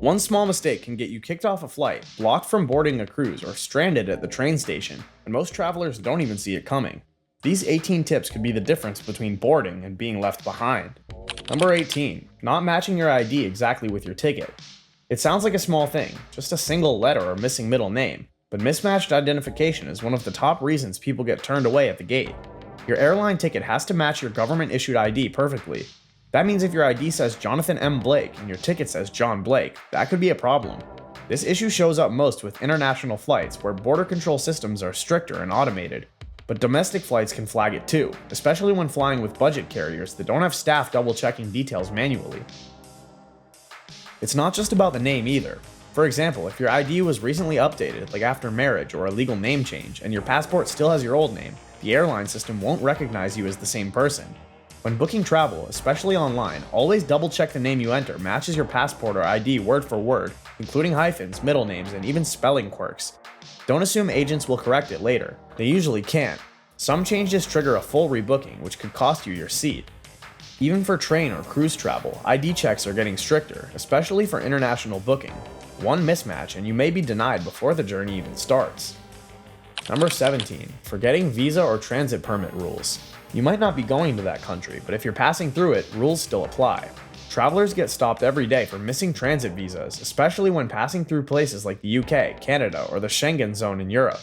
One small mistake can get you kicked off a flight, blocked from boarding a cruise, or stranded at the train station, and most travelers don't even see it coming. These 18 tips could be the difference between boarding and being left behind. Number 18. Not matching your ID exactly with your ticket. It sounds like a small thing, just a single letter or missing middle name, but mismatched identification is one of the top reasons people get turned away at the gate. Your airline ticket has to match your government-issued ID perfectly. That means if your ID says Jonathan M. Blake and your ticket says John Blake, that could be a problem. This issue shows up most with international flights where border control systems are stricter and automated, but domestic flights can flag it too, especially when flying with budget carriers that don't have staff double-checking details manually. It's not just about the name either. For example, if your ID was recently updated, like after marriage or a legal name change, and your passport still has your old name, the airline system won't recognize you as the same person. When booking travel, especially online, always double-check the name you enter matches your passport or ID word for word, including hyphens, middle names, and even spelling quirks. Don't assume agents will correct it later. They usually can't. Some changes trigger a full rebooking, which could cost you your seat. Even for train or cruise travel, ID checks are getting stricter, especially for international booking. One mismatch and you may be denied before the journey even starts. Number 17. Forgetting visa or transit permit rules. You might not be going to that country, but if you're passing through it, rules still apply. Travelers get stopped every day for missing transit visas, especially when passing through places like the UK, Canada, or the Schengen zone in Europe.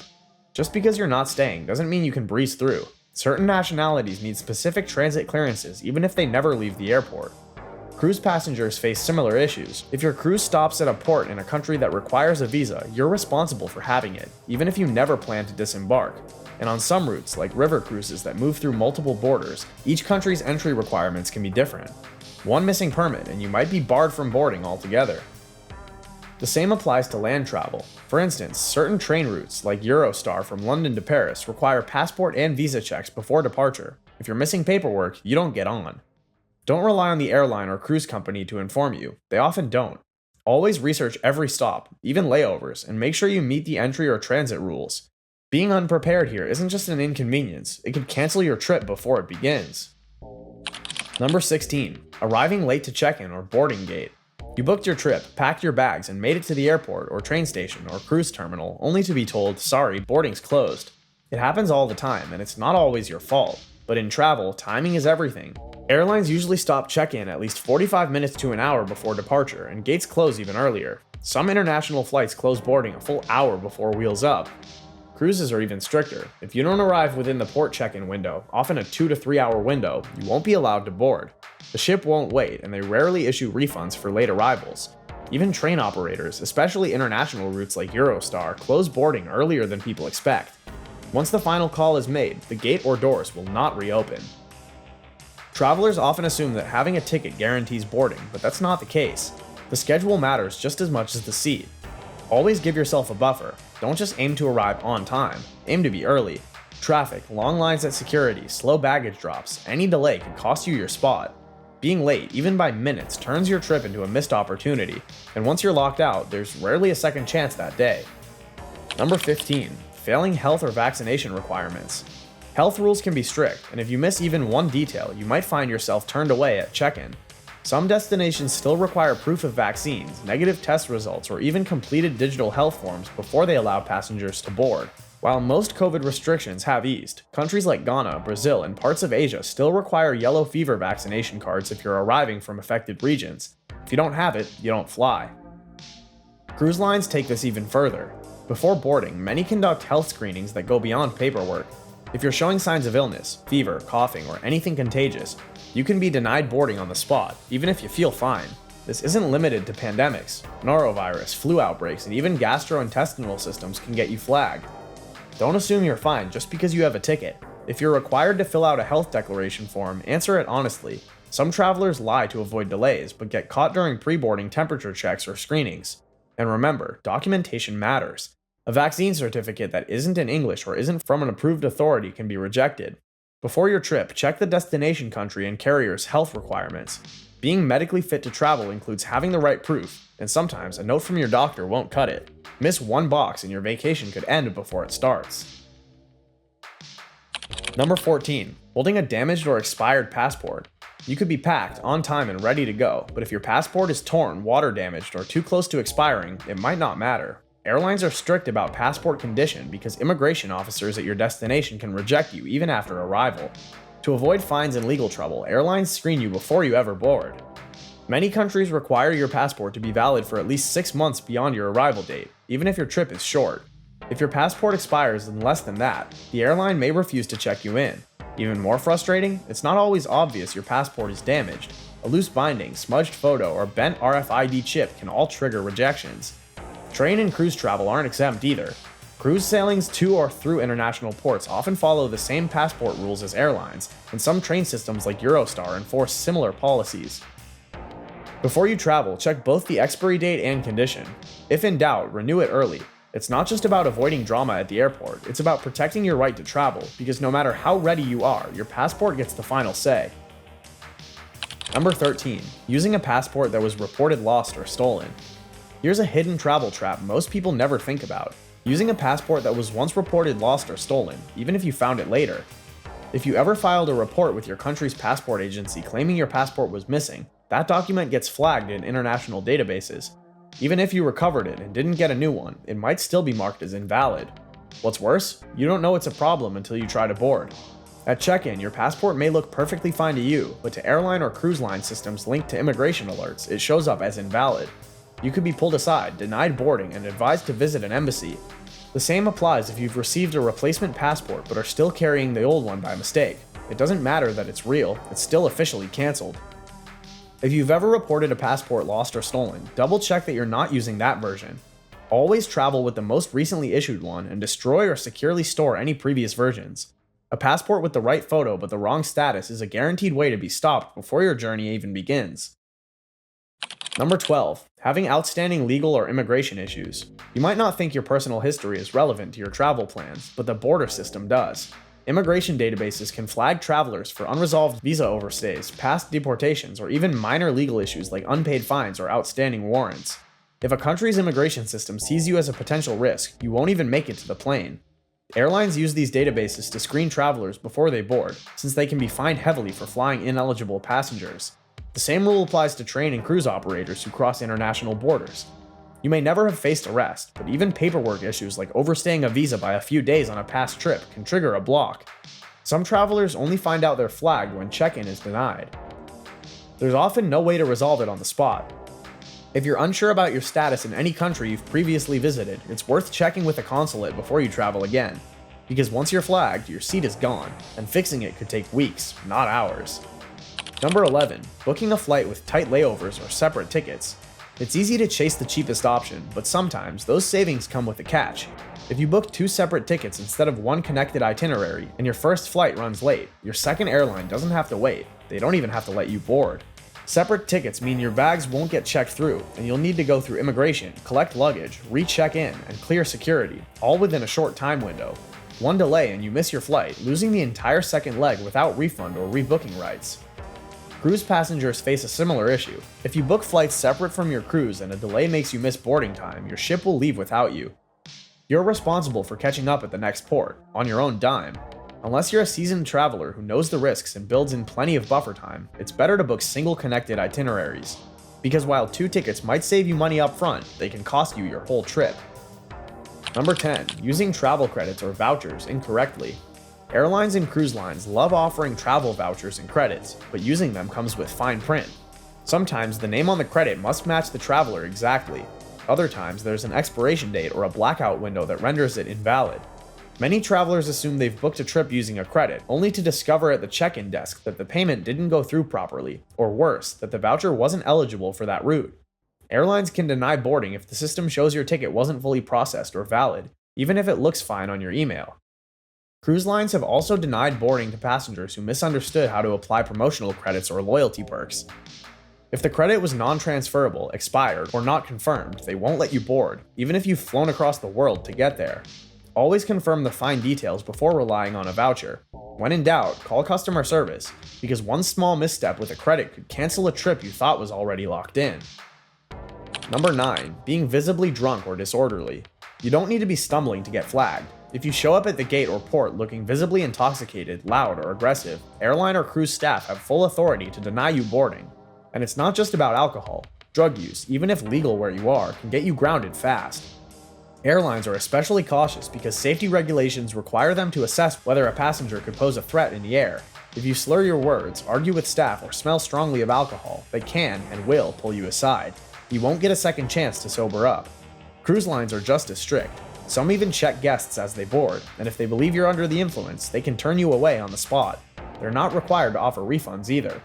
Just because you're not staying doesn't mean you can breeze through. Certain nationalities need specific transit clearances even if they never leave the airport. Cruise passengers face similar issues. If your cruise stops at a port in a country that requires a visa, you're responsible for having it, even if you never plan to disembark. And on some routes, like river cruises that move through multiple borders, each country's entry requirements can be different. One missing permit and you might be barred from boarding altogether. The same applies to land travel. For instance, certain train routes, like Eurostar from London to Paris, require passport and visa checks before departure. If you're missing paperwork, you don't get on. Don't rely on the airline or cruise company to inform you. They often don't. Always research every stop, even layovers, and make sure you meet the entry or transit rules. Being unprepared here isn't just an inconvenience, it could cancel your trip before it begins. Number 16. Arriving late to check-in or boarding gate. You booked your trip, packed your bags, and made it to the airport or train station or cruise terminal only to be told, sorry, boarding's closed. It happens all the time, and it's not always your fault. But in travel, timing is everything. Airlines usually stop check-in at least 45 minutes to an hour before departure, and gates close even earlier. Some international flights close boarding a full hour before wheels up. Cruises are even stricter. If you don't arrive within the port check-in window, often a 2 to 3 hour window, you won't be allowed to board. The ship won't wait, and they rarely issue refunds for late arrivals. Even train operators, especially international routes like Eurostar, close boarding earlier than people expect. Once the final call is made, the gate or doors will not reopen. Travelers often assume that having a ticket guarantees boarding, but that's not the case. The schedule matters just as much as the seat. Always give yourself a buffer. Don't just aim to arrive on time. Aim to be early. Traffic, long lines at security, slow baggage drops, any delay could cost you your spot. Being late, even by minutes, turns your trip into a missed opportunity, and once you're locked out, there's rarely a second chance that day. Number 15. Failing health or vaccination requirements. Health rules can be strict, and if you miss even one detail, you might find yourself turned away at check-in. Some destinations still require proof of vaccines, negative test results, or even completed digital health forms before they allow passengers to board. While most COVID restrictions have eased, countries like Ghana, Brazil, and parts of Asia still require yellow fever vaccination cards if you're arriving from affected regions. If you don't have it, you don't fly. Cruise lines take this even further. Before boarding, many conduct health screenings that go beyond paperwork. If you're showing signs of illness, fever, coughing, or anything contagious, you can be denied boarding on the spot, even if you feel fine. This isn't limited to pandemics. Norovirus, flu outbreaks, and even gastrointestinal systems can get you flagged. Don't assume you're fine just because you have a ticket. If you're required to fill out a health declaration form, answer it honestly. Some travelers lie to avoid delays, but get caught during pre-boarding temperature checks or screenings. And remember, documentation matters. A vaccine certificate that isn't in English or isn't from an approved authority can be rejected. Before your trip, check the destination country and carrier's health requirements. Being medically fit to travel includes having the right proof, and sometimes a note from your doctor won't cut it. Miss one box and your vacation could end before it starts. Number 14. Holding a damaged or expired passport. You could be packed, on time, and ready to go, but if your passport is torn, water damaged, or too close to expiring, it might not matter. Airlines are strict about passport condition because immigration officers at your destination can reject you even after arrival. To avoid fines and legal trouble, airlines screen you before you ever board. Many countries require your passport to be valid for at least 6 months beyond your arrival date, even if your trip is short. If your passport expires in less than that, the airline may refuse to check you in. Even more frustrating, it's not always obvious your passport is damaged. A loose binding, smudged photo, or bent RFID chip can all trigger rejections. Train and cruise travel aren't exempt either. Cruise sailings to or through international ports often follow the same passport rules as airlines, and some train systems like Eurostar enforce similar policies. Before you travel, check both the expiry date and condition. If in doubt, renew it early. It's not just about avoiding drama at the airport, it's about protecting your right to travel, because no matter how ready you are, your passport gets the final say. Number 13. Using a passport that was reported lost or stolen. Here's a hidden travel trap most people never think about. Using a passport that was once reported lost or stolen, even if you found it later. If you ever filed a report with your country's passport agency claiming your passport was missing, that document gets flagged in international databases. Even if you recovered it and didn't get a new one, it might still be marked as invalid. What's worse, you don't know it's a problem until you try to board. At check-in, your passport may look perfectly fine to you, but to airline or cruise line systems linked to immigration alerts, it shows up as invalid. You could be pulled aside, denied boarding, and advised to visit an embassy. The same applies if you've received a replacement passport but are still carrying the old one by mistake. It doesn't matter that it's real, it's still officially cancelled. If you've ever reported a passport lost or stolen, double check that you're not using that version. Always travel with the most recently issued one and destroy or securely store any previous versions. A passport with the right photo but the wrong status is a guaranteed way to be stopped before your journey even begins. Number 12. Having outstanding legal or immigration issues. You might not think your personal history is relevant to your travel plans, but the border system does. Immigration databases can flag travelers for unresolved visa overstays, past deportations, or even minor legal issues like unpaid fines or outstanding warrants. If a country's immigration system sees you as a potential risk, you won't even make it to the plane. Airlines use these databases to screen travelers before they board, since they can be fined heavily for flying ineligible passengers. The same rule applies to train and cruise operators who cross international borders. You may never have faced arrest, but even paperwork issues like overstaying a visa by a few days on a past trip can trigger a block. Some travelers only find out they're flagged when check-in is denied. There's often no way to resolve it on the spot. If you're unsure about your status in any country you've previously visited, it's worth checking with a consulate before you travel again. Because once you're flagged, your seat is gone, and fixing it could take weeks, not hours. Number 11. Booking a flight with tight layovers or separate tickets. It's easy to chase the cheapest option, but sometimes those savings come with a catch. If you book 2 separate tickets instead of one connected itinerary, and your first flight runs late, your second airline doesn't have to wait. They don't even have to let you board. Separate tickets mean your bags won't get checked through, and you'll need to go through immigration, collect luggage, recheck in, and clear security, all within a short time window. One delay and you miss your flight, losing the entire second leg without refund or rebooking rights. Cruise passengers face a similar issue. If you book flights separate from your cruise and a delay makes you miss boarding time, your ship will leave without you. You're responsible for catching up at the next port, on your own dime. Unless you're a seasoned traveler who knows the risks and builds in plenty of buffer time, it's better to book single connected itineraries. Because while 2 tickets might save you money up front, they can cost you your whole trip. Number 10. Using travel credits or vouchers incorrectly. Airlines and cruise lines love offering travel vouchers and credits, but using them comes with fine print. Sometimes the name on the credit must match the traveler exactly. Other times there's an expiration date or a blackout window that renders it invalid. Many travelers assume they've booked a trip using a credit, only to discover at the check-in desk that the payment didn't go through properly, or worse, that the voucher wasn't eligible for that route. Airlines can deny boarding if the system shows your ticket wasn't fully processed or valid, even if it looks fine on your email. Cruise lines have also denied boarding to passengers who misunderstood how to apply promotional credits or loyalty perks. If the credit was non-transferable, expired, or not confirmed, they won't let you board, even if you've flown across the world to get there. Always confirm the fine details before relying on a voucher. When in doubt, call customer service, because one small misstep with a credit could cancel a trip you thought was already locked in. Number 9. Being visibly drunk or disorderly. You don't need to be stumbling to get flagged. If you show up at the gate or port looking visibly intoxicated, loud, or aggressive, airline or cruise staff have full authority to deny you boarding. And it's not just about alcohol. Drug use, even if legal where you are, can get you grounded fast. Airlines are especially cautious because safety regulations require them to assess whether a passenger could pose a threat in the air. If you slur your words, argue with staff, or smell strongly of alcohol, they can and will pull you aside. You won't get a second chance to sober up. Cruise lines are just as strict. Some even check guests as they board, and if they believe you're under the influence, they can turn you away on the spot. They're not required to offer refunds either.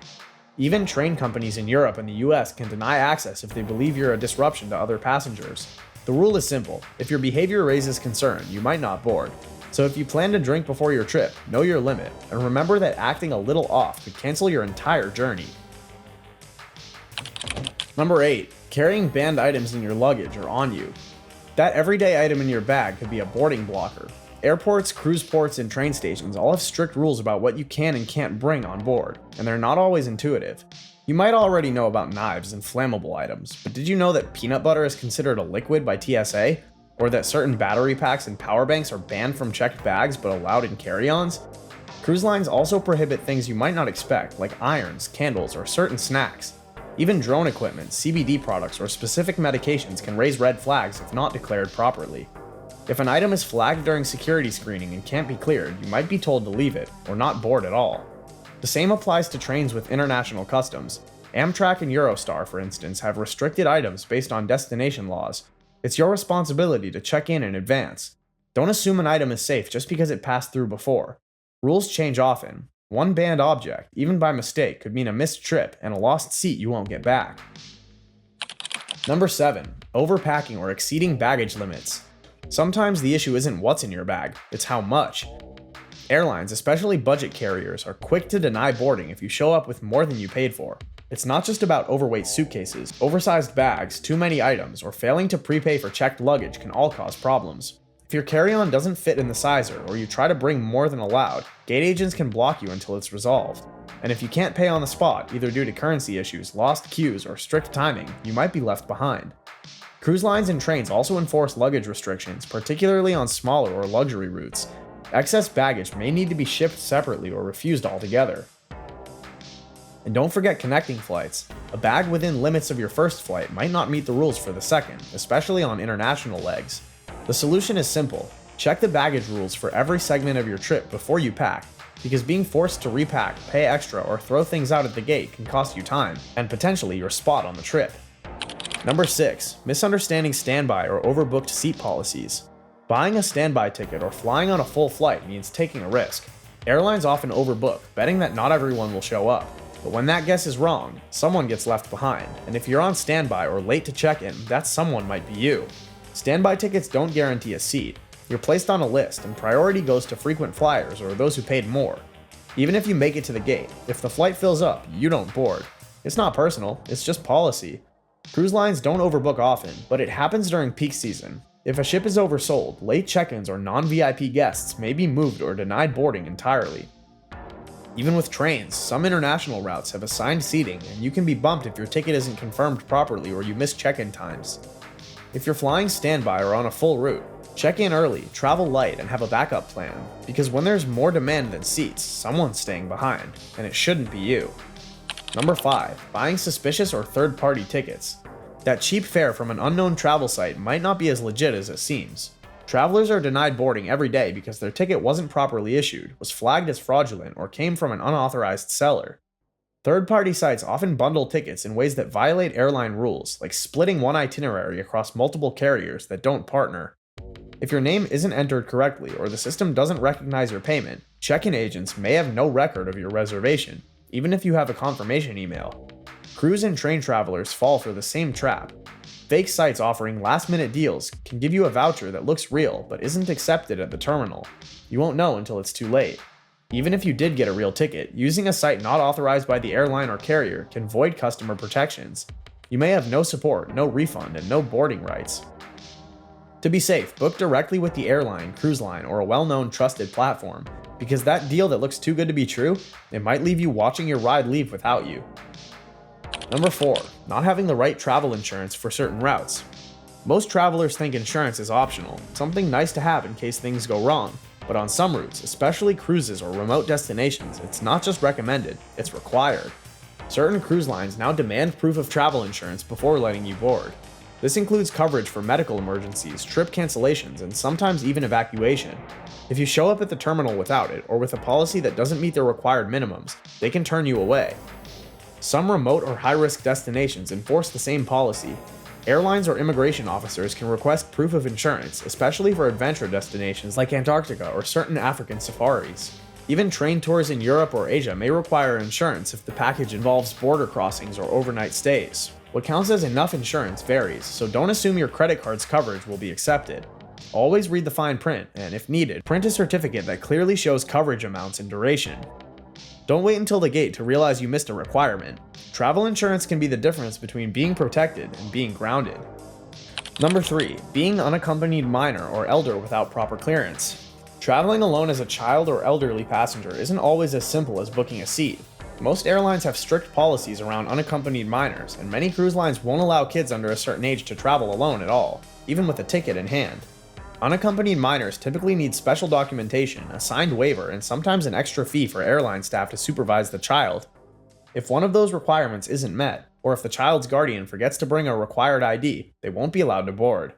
Even train companies in Europe and the US can deny access if they believe you're a disruption to other passengers. The rule is simple: if your behavior raises concern, you might not board. So if you plan to drink before your trip, know your limit, and remember that acting a little off could cancel your entire journey. Number 8. Carrying banned items in your luggage or on you. That everyday item in your bag could be a boarding blocker. Airports, cruise ports, and train stations all have strict rules about what you can and can't bring on board, and they're not always intuitive. You might already know about knives and flammable items, but did you know that peanut butter is considered a liquid by TSA? Or that certain battery packs and power banks are banned from checked bags but allowed in carry-ons? Cruise lines also prohibit things you might not expect, like irons, candles, or certain snacks. Even drone equipment, CBD products, or specific medications can raise red flags if not declared properly. If an item is flagged during security screening and can't be cleared, you might be told to leave it, or not board at all. The same applies to trains with international customs. Amtrak and Eurostar, for instance, have restricted items based on destination laws. It's your responsibility to check in advance. Don't assume an item is safe just because it passed through before. Rules change often. One banned object, even by mistake, could mean a missed trip and a lost seat you won't get back. Number 7. Overpacking or exceeding baggage limits. Sometimes the issue isn't what's in your bag, it's how much. Airlines, especially budget carriers, are quick to deny boarding if you show up with more than you paid for. It's not just about overweight suitcases. Oversized bags, too many items, or failing to prepay for checked luggage can all cause problems. If your carry-on doesn't fit in the sizer, or you try to bring more than allowed, gate agents can block you until it's resolved. And if you can't pay on the spot, either due to currency issues, lost queues, or strict timing, you might be left behind. Cruise lines and trains also enforce luggage restrictions, particularly on smaller or luxury routes. Excess baggage may need to be shipped separately or refused altogether. And don't forget connecting flights. A bag within limits of your first flight might not meet the rules for the second, especially on international legs. The solution is simple. Check the baggage rules for every segment of your trip before you pack, because being forced to repack, pay extra, or throw things out at the gate can cost you time, and potentially your spot on the trip. Number 6. Misunderstanding standby or overbooked seat policies. Buying a standby ticket or flying on a full flight means taking a risk. Airlines often overbook, betting that not everyone will show up. But when that guess is wrong, someone gets left behind, and if you're on standby or late to check-in, that someone might be you. Standby tickets don't guarantee a seat. You're placed on a list, and priority goes to frequent flyers or those who paid more. Even if you make it to the gate, if the flight fills up, you don't board. It's not personal, it's just policy. Cruise lines don't overbook often, but it happens during peak season. If a ship is oversold, late check-ins or non-VIP guests may be moved or denied boarding entirely. Even with trains, some international routes have assigned seating, and you can be bumped if your ticket isn't confirmed properly or you miss check-in times. If you're flying standby or on a full route, check in early, travel light, and have a backup plan, because when there's more demand than seats, someone's staying behind, and it shouldn't be you. Number 5. Buying suspicious or third-party tickets. That cheap fare from an unknown travel site might not be as legit as it seems. Travelers are denied boarding every day because their ticket wasn't properly issued, was flagged as fraudulent, or came from an unauthorized seller. Third-party sites often bundle tickets in ways that violate airline rules, like splitting one itinerary across multiple carriers that don't partner. If your name isn't entered correctly or the system doesn't recognize your payment, check-in agents may have no record of your reservation, even if you have a confirmation email. Cruise and train travelers fall for the same trap. Fake sites offering last-minute deals can give you a voucher that looks real but isn't accepted at the terminal. You won't know until it's too late. Even if you did get a real ticket, using a site not authorized by the airline or carrier can void customer protections. You may have no support, no refund, and no boarding rights. To be safe, book directly with the airline, cruise line, or a well-known trusted platform, because that deal that looks too good to be true, it might leave you watching your ride leave without you. Number 4. Not having the right travel insurance for certain routes. Most travelers think insurance is optional, something nice to have in case things go wrong. But on some routes, especially cruises or remote destinations, it's not just recommended, it's required. Certain cruise lines now demand proof of travel insurance before letting you board. This includes coverage for medical emergencies, trip cancellations, and sometimes even evacuation. If you show up at the terminal without it, or with a policy that doesn't meet their required minimums, they can turn you away. Some remote or high-risk destinations enforce the same policy. Airlines or immigration officers can request proof of insurance, especially for adventure destinations like Antarctica or certain African safaris. Even train tours in Europe or Asia may require insurance if the package involves border crossings or overnight stays. What counts as enough insurance varies, so don't assume your credit card's coverage will be accepted. Always read the fine print, and if needed, print a certificate that clearly shows coverage amounts and duration. Don't wait until the gate to realize you missed a requirement. Travel insurance can be the difference between being protected and being grounded. Number 3. Being unaccompanied minor or elder without proper clearance. Traveling alone as a child or elderly passenger isn't always as simple as booking a seat. Most airlines have strict policies around unaccompanied minors, and many cruise lines won't allow kids under a certain age to travel alone at all, even with a ticket in hand. Unaccompanied minors typically need special documentation, a signed waiver, and sometimes an extra fee for airline staff to supervise the child. If one of those requirements isn't met, or if the child's guardian forgets to bring a required ID, they won't be allowed to board.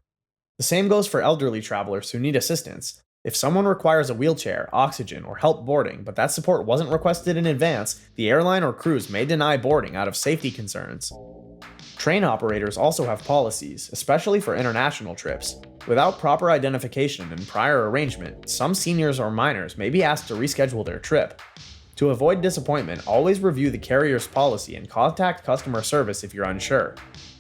The same goes for elderly travelers who need assistance. If someone requires a wheelchair, oxygen, or help boarding, but that support wasn't requested in advance, the airline or cruise may deny boarding out of safety concerns. Train operators also have policies, especially for international trips. Without proper identification and prior arrangement, some seniors or minors may be asked to reschedule their trip. To avoid disappointment, always review the carrier's policy and contact customer service if you're unsure.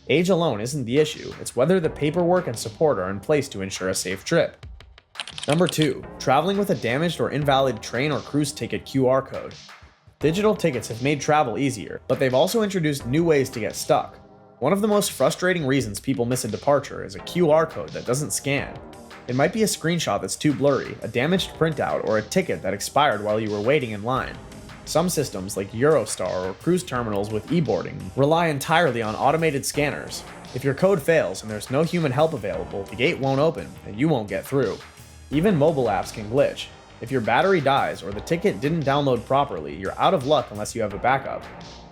Age alone isn't the issue, it's whether the paperwork and support are in place to ensure a safe trip. Number 2. Traveling with a damaged or invalid train or cruise ticket QR code. Digital tickets have made travel easier, but they've also introduced new ways to get stuck. One of the most frustrating reasons people miss a departure is a QR code that doesn't scan. It might be a screenshot that's too blurry, a damaged printout, or a ticket that expired while you were waiting in line. Some systems, like Eurostar or cruise terminals with e-boarding, rely entirely on automated scanners. If your code fails and there's no human help available, the gate won't open, and you won't get through. Even mobile apps can glitch. If your battery dies or the ticket didn't download properly, you're out of luck unless you have a backup.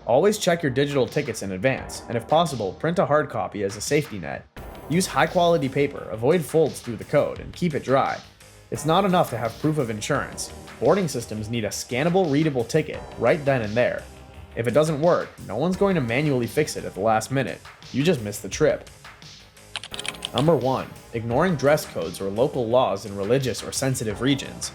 Always check your digital tickets in advance, and if possible, print a hard copy as a safety net. Use high-quality paper, avoid folds through the code, and keep it dry. It's not enough to have proof of insurance. Boarding systems need a scannable, readable ticket, right then and there. If it doesn't work, no one's going to manually fix it at the last minute. You just missed the trip. Number 1. Ignoring dress codes or local laws in religious or sensitive regions.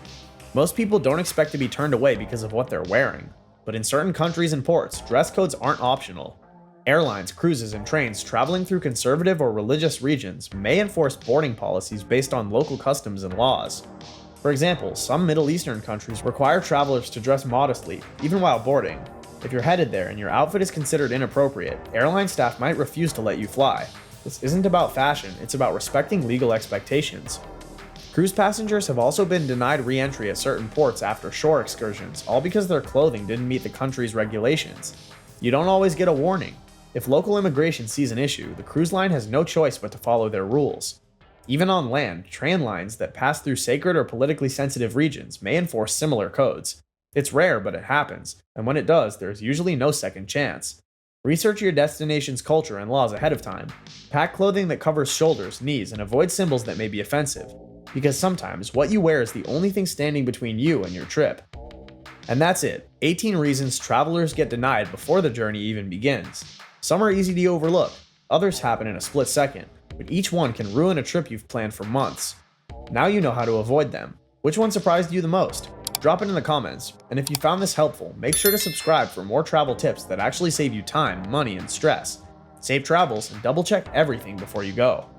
Most people don't expect to be turned away because of what they're wearing. But in certain countries and ports, dress codes aren't optional. Airlines, cruises, and trains traveling through conservative or religious regions may enforce boarding policies based on local customs and laws. For example, some Middle Eastern countries require travelers to dress modestly, even while boarding. If you're headed there and your outfit is considered inappropriate, airline staff might refuse to let you fly. This isn't about fashion, it's about respecting legal expectations. Cruise passengers have also been denied re-entry at certain ports after shore excursions, all because their clothing didn't meet the country's regulations. You don't always get a warning. If local immigration sees an issue, the cruise line has no choice but to follow their rules. Even on land, train lines that pass through sacred or politically sensitive regions may enforce similar codes. It's rare, but it happens, and when it does, there's usually no second chance. Research your destination's culture and laws ahead of time. Pack clothing that covers shoulders, knees, and avoid symbols that may be offensive. Because sometimes, what you wear is the only thing standing between you and your trip. And that's it. 18 reasons travelers get denied before the journey even begins. Some are easy to overlook, others happen in a split second, but each one can ruin a trip you've planned for months. Now you know how to avoid them. Which one surprised you the most? Drop it in the comments, and if you found this helpful, make sure to subscribe for more travel tips that actually save you time, money, and stress. Safe travels, and double check everything before you go.